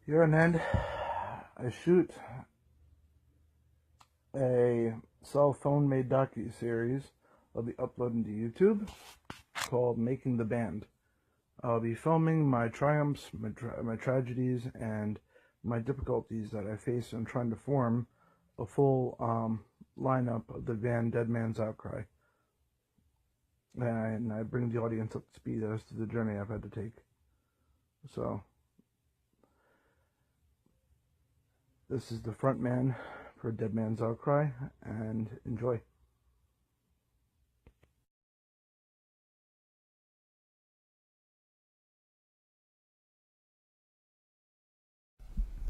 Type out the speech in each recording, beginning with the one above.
Here on end, I shoot a cell phone made docu-series I'll be uploading to YouTube called Making the Band. I'll be filming my triumphs, my tragedies, and my difficulties that I face in trying to form a full lineup of the band Dead Man's Outcry. And I bring the audience up to speed as to the journey I've had to take. So, this is the front man for Dead Man's Outcry, and enjoy.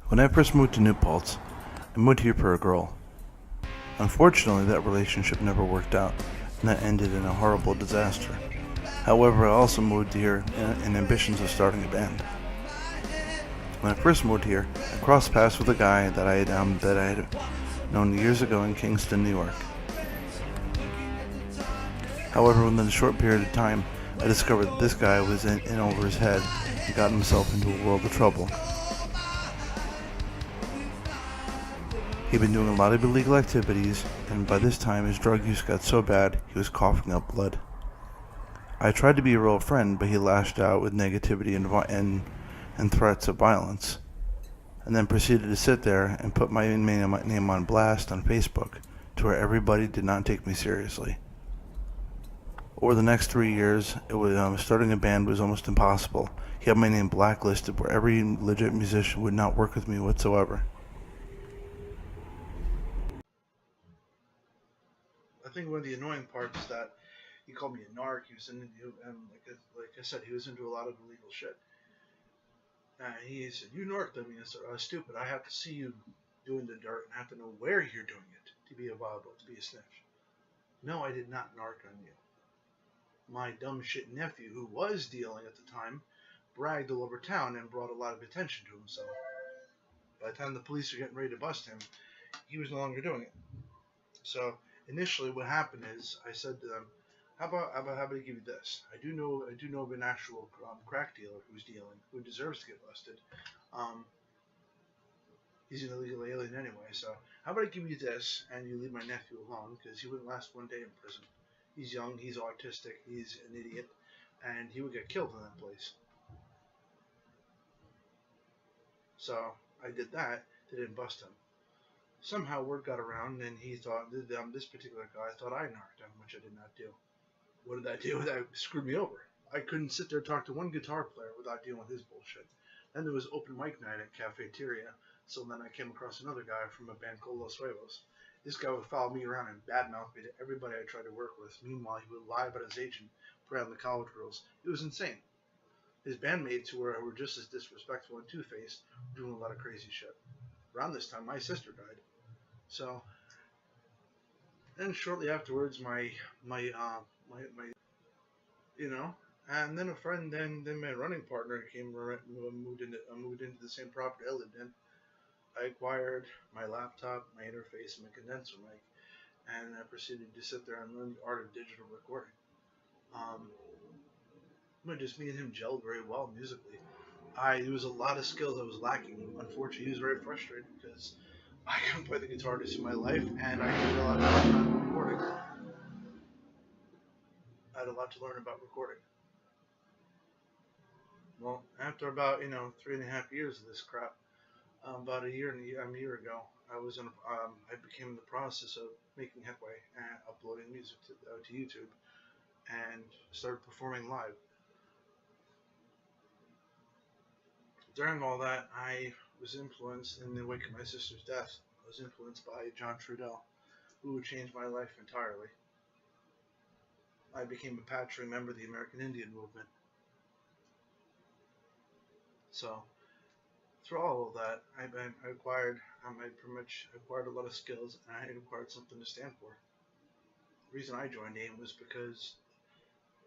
When I first moved to New Paltz, I moved here for a girl. Unfortunately, that relationship never worked out, and that ended in a horrible disaster. However, I also moved here in ambitions of starting a band. When I first moved here, I crossed paths with a guy that I had known years ago in Kingston, New York. However, within a short period of time, I discovered that this guy was in over his head and got himself into a world of trouble. He'd been doing a lot of illegal activities, and by this time his drug use got so bad he was coughing up blood. I tried to be a real friend, but he lashed out with negativity and threats of violence, and then proceeded to sit there and put my name on blast on Facebook, to where everybody did not take me seriously. Over the next 3 years, starting a band was almost impossible. He had my name blacklisted, where every legit musician would not work with me whatsoever. I think one of the annoying parts is that he called me a narc. He was into, and like I said, he was into a lot of illegal shit. And he said, "You narked on me." I said, "Stupid. I have to see you doing the dirt and I have to know where you're doing it to be a viable, to be a snitch." No, I did not narc on you. My dumb shit nephew, who was dealing at the time, bragged all over town and brought a lot of attention to himself. By the time the police were getting ready to bust him, he was no longer doing it. So initially, what happened is I said to them, how about I give you this? I do know of an actual crack dealer who deserves to get busted. Um, he's an illegal alien anyway. So how about I give you this and you leave my nephew alone, because he wouldn't last one day in prison. He's young, he's autistic, he's an idiot, and he would get killed in that place. So I did that. They didn't bust him. Somehow word got around, and he thought this particular guy thought I narked him, which I did not do. What did I do? That screwed me over. I couldn't sit there and talk to one guitar player without dealing with his bullshit. Then there was open mic night at Cafeteria, so then I came across another guy from a band called Los Huevos. This guy would follow me around and badmouth me to everybody I tried to work with. Meanwhile, he would lie about his agent, prey on the college girls. It was insane. His bandmates, who were just as disrespectful and two-faced, were doing a lot of crazy shit. Around this time, my sister died. So, then shortly afterwards, my you know. And then a friend, then my running partner moved into the same property I lived in. I acquired my laptop, my interface, and my condenser mic, and I proceeded to sit there and learn the art of digital recording. Um, just me and him gelled very well musically. There was a lot of skills I was lacking. Unfortunately, he was very frustrated because I couldn't play the guitar to see my life, and I did a lot of recording. I had a lot to learn about recording. Well, after about 3.5 years of this crap, about a year ago, I became in the process of making headway and uploading music to YouTube, and started performing live. During all that, I was influenced in the wake of my sister's death. I was influenced by John Trudell, who changed my life entirely. I became a patriotic member of the American Indian movement. So through all of that, I acquired a lot of skills, and I acquired something to stand for. The reason I joined AIM was because,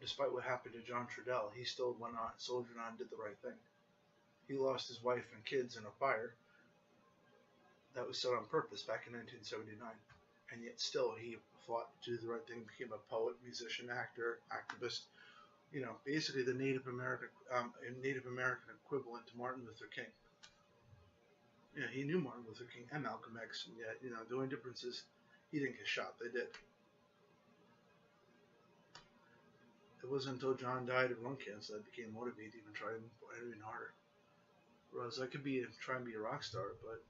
despite what happened to John Trudell, he still went on, soldiered on, and did the right thing. He lost his wife and kids in a fire that was set on purpose back in 1979, and yet still he fought to do the right thing, became a poet, musician, actor, activist. Basically the Native American equivalent to Martin Luther King. Yeah, he knew Martin Luther King and Malcolm X, and yet, the only difference is he didn't get shot. They did. It wasn't until John died of lung cancer that I became motivated to even try and fight even harder. Whereas I could try and be a rock star, but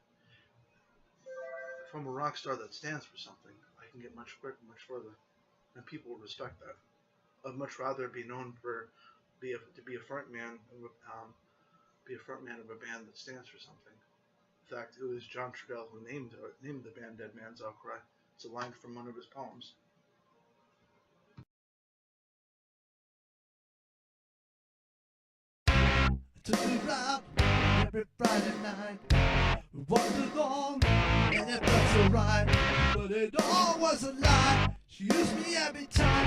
if I'm a rock star that stands for something, I can get much quicker, much further, and people will respect that. I'd much rather be known for to be a front man of be a front man of a band that stands for something. In fact, it was John Trudell who named the band Dead Man's Outcry. It's a line from one of his poems. Took a ride every Friday night. We walked along and it felt so right, but it all was a lie. She used me every time.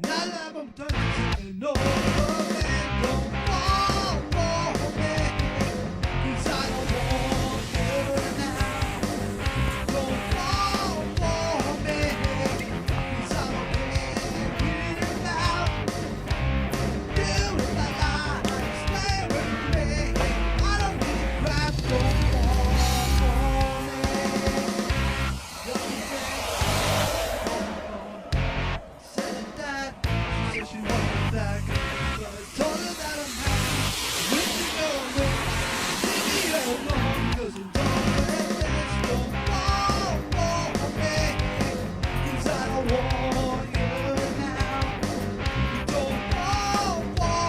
Now that I'm done saying no, man, don't fall for me, 'cause I don't want you now. Don't fall for me, 'cause I don't care about you in my life. Stay with me. I don't need to grab. Don't fall for me. Said it that. She said she wanted me back, but I told her that I'm happy with you going. Leave me alone, 'cause I'm done with this. Don't fall for me, 'cause I don't want you now. Don't fall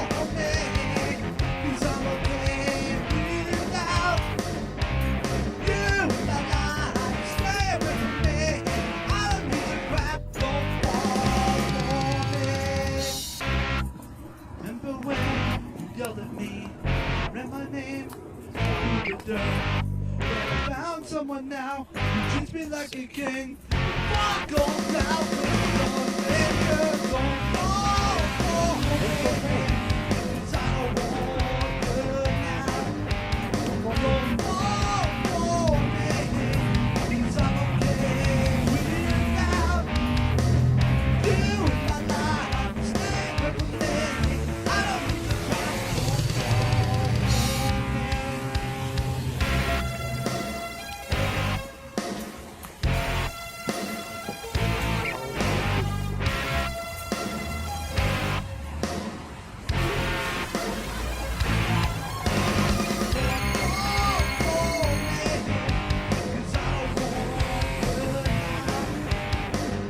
for me, 'cause I'm okay without you in my life. Stay with me. I don't need to crap. Don't fall for me. Remember when you yelled at me, read my name through the dirt? But I found someone now who treats me like a king. Fuck off now, 'cause I'm done with you. Don't fall for me, 'cause I don't want you now. Don't fall for me, 'cause I'm okay without you in my life. Stay with me. I don't need to cry. Don't fall for me, 'cause I don't want you now.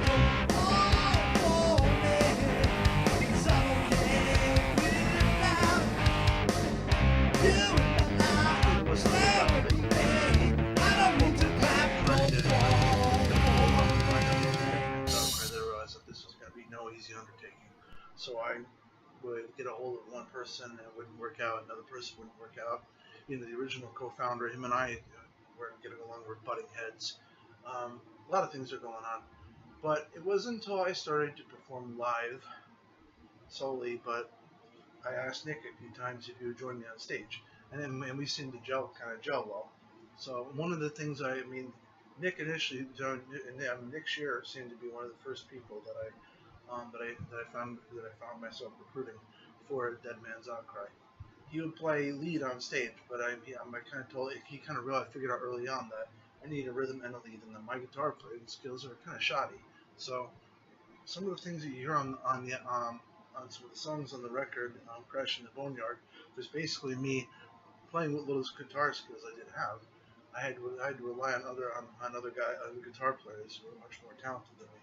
Don't fall for me, 'cause I'm okay without you in my life. Stay with me. I don't need to clap. Don't fall for me. I realized that this was going to be no easy undertaking. So I would get a hold of one person and it wouldn't work out, another person wouldn't work out. The original co-founder, him and I weren't getting along, we're butting heads. A lot of things are going on. But it wasn't until I started to perform live solely, but I asked Nick a few times if he would join me on stage. And we seemed to kind of gel well. So one of the things Nick initially joined, and Nick Shearer seemed to be one of the first people that I found myself recruiting for Dead Man's Outcry. He would play lead on stage, but I kind of told he kind of realized, figured out early on that I need a rhythm and a lead, and that my guitar playing skills are kind of shoddy. So some of the things that you hear on some of the songs on the record, Crash in the Boneyard, was basically me playing with little guitar skills I didn't have. I had to rely on other guitar players who were much more talented than me.